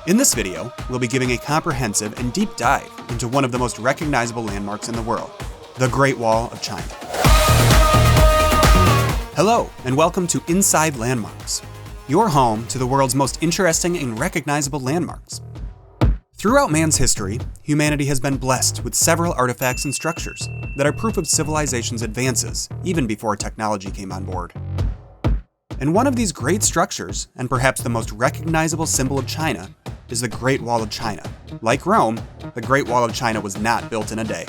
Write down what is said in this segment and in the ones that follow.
In this video, we'll be giving a comprehensive and deep dive into one of the most recognizable landmarks in the world, the Great Wall of China. Hello, and welcome to Inside Landmarks, your home to the world's most interesting and recognizable landmarks. Throughout man's history, humanity has been blessed with several artifacts and structures that are proof of civilization's advances, even before technology came on board. And one of these great structures, and perhaps the most recognizable symbol of China, is the Great Wall of China. Like Rome, the Great Wall of China was not built in a day.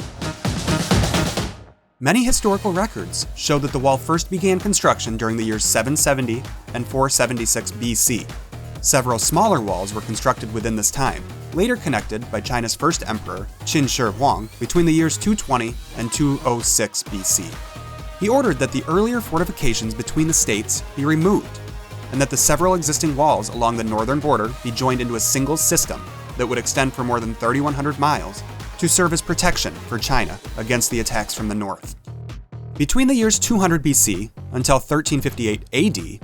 Many historical records show that the wall first began construction during the years 770 and 476 BC. Several smaller walls were constructed within this time, later connected by China's first emperor, Qin Shi Huang, between the years 220 and 206 BC. He ordered that the earlier fortifications between the states be removed, and that the several existing walls along the northern border be joined into a single system that would extend for more than 3,100 miles to serve as protection for China against the attacks from the north. Between the years 200 BC until 1358 AD,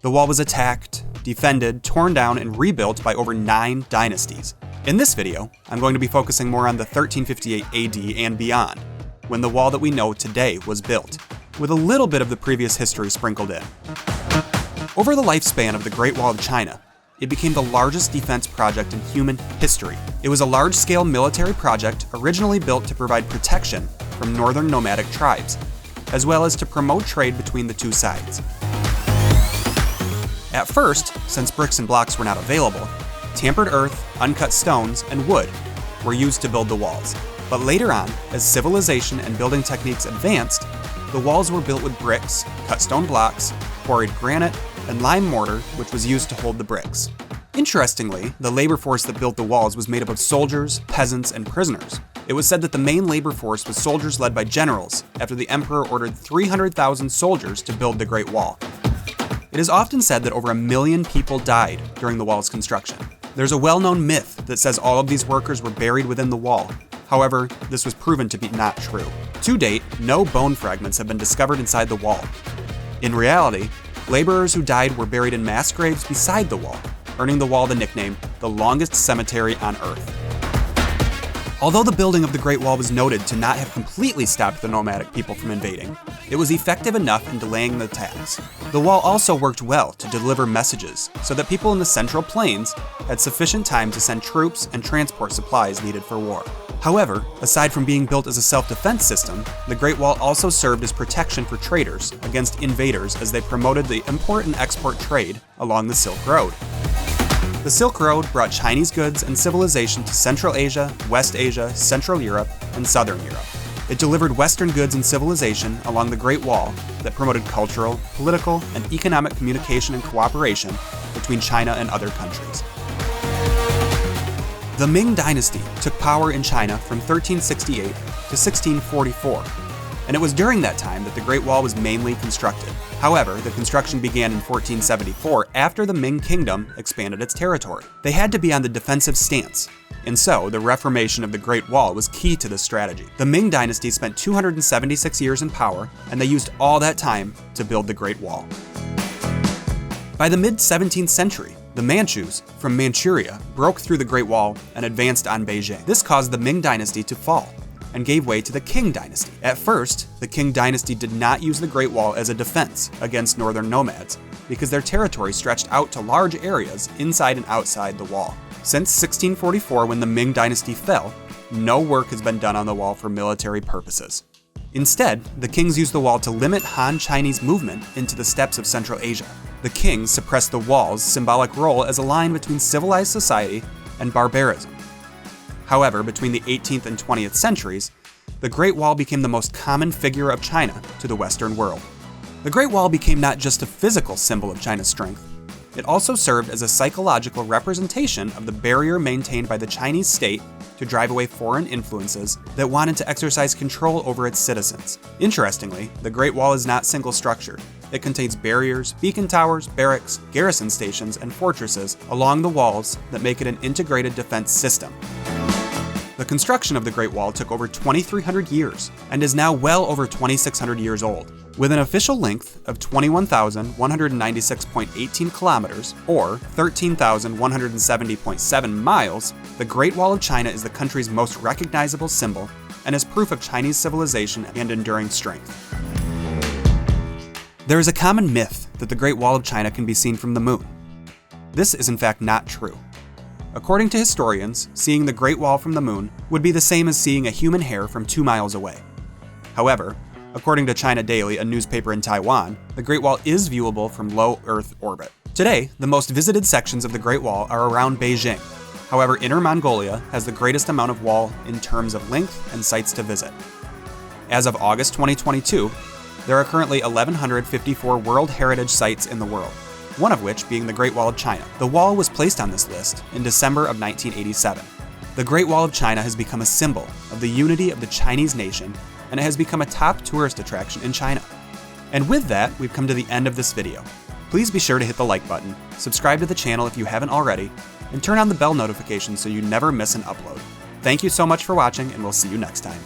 the wall was attacked, defended, torn down, and rebuilt by over 9 dynasties. In this video, I'm going to be focusing more on the 1358 AD and beyond, when the wall that we know today was built, with a little bit of the previous history sprinkled in. Over the lifespan of the Great Wall of China, it became the largest defense project in human history. It was a large-scale military project originally built to provide protection from northern nomadic tribes, as well as to promote trade between the two sides. At first, since bricks and blocks were not available, tampered earth, uncut stones, and wood were used to build the walls. But later on, as civilization and building techniques advanced, the walls were built with bricks, cut stone blocks, quarried granite, and lime mortar, which was used to hold the bricks. Interestingly, the labor force that built the walls was made up of soldiers, peasants, and prisoners. It was said that the main labor force was soldiers led by generals, after the emperor ordered 300,000 soldiers to build the Great Wall. It is often said that over 1 million people died during the wall's construction. There's a well-known myth that says all of these workers were buried within the wall. However, this was proven to be not true. To date, no bone fragments have been discovered inside the wall. In reality, laborers who died were buried in mass graves beside the wall, earning the wall the nickname, the longest cemetery on Earth. Although the building of the Great Wall was noted to not have completely stopped the nomadic people from invading, it was effective enough in delaying the attacks. The wall also worked well to deliver messages, so that people in the Central Plains had sufficient time to send troops and transport supplies needed for war. However, aside from being built as a self-defense system, the Great Wall also served as protection for traders against invaders as they promoted the import and export trade along the Silk Road. The Silk Road brought Chinese goods and civilization to Central Asia, West Asia, Central Europe, and Southern Europe. It delivered Western goods and civilization along the Great Wall that promoted cultural, political, and economic communication and cooperation between China and other countries. The Ming Dynasty took power in China from 1368 to 1644, and it was during that time that the Great Wall was mainly constructed. However, the construction began in 1474 after the Ming Kingdom expanded its territory. They had to be on the defensive stance, and so the reformation of the Great Wall was key to this strategy. The Ming Dynasty spent 276 years in power, and they used all that time to build the Great Wall. By the mid-17th century, the Manchus from Manchuria broke through the Great Wall and advanced on Beijing. This caused the Ming Dynasty to fall and gave way to the Qing Dynasty. At first, the Qing Dynasty did not use the Great Wall as a defense against northern nomads because their territory stretched out to large areas inside and outside the wall. Since 1644, when the Ming Dynasty fell, no work has been done on the wall for military purposes. Instead, the Qings used the wall to limit Han Chinese movement into the steppes of Central Asia. The Qings suppressed the wall's symbolic role as a line between civilized society and barbarism. However, between the 18th and 20th centuries, the Great Wall became the most common figure of China to the Western world. The Great Wall became not just a physical symbol of China's strength, it also served as a psychological representation of the barrier maintained by the Chinese state to drive away foreign influences that wanted to exercise control over its citizens. Interestingly, the Great Wall is not single-structured. It contains barriers, beacon towers, barracks, garrison stations, and fortresses along the walls that make it an integrated defense system. The construction of the Great Wall took over 2,300 years and is now well over 2,600 years old. With an official length of 21,196.18 kilometers, or 13,170.7 miles, the Great Wall of China is the country's most recognizable symbol and is proof of Chinese civilization and enduring strength. There is a common myth that the Great Wall of China can be seen from the moon. This is in fact not true. According to historians, seeing the Great Wall from the moon would be the same as seeing a human hair from 2 miles away. However, according to China Daily, a newspaper in Taiwan, the Great Wall is viewable from low Earth orbit. Today, the most visited sections of the Great Wall are around Beijing. However, Inner Mongolia has the greatest amount of wall in terms of length and sites to visit. As of August 2022, there are currently 1,154 World Heritage Sites in the world, one of which being the Great Wall of China. The wall was placed on this list in December of 1987. The Great Wall of China has become a symbol of the unity of the Chinese nation, and it has become a top tourist attraction in China. And with that, we've come to the end of this video. Please be sure to hit the like button, subscribe to the channel if you haven't already, and turn on the bell notification so you never miss an upload. Thank you so much for watching, and we'll see you next time.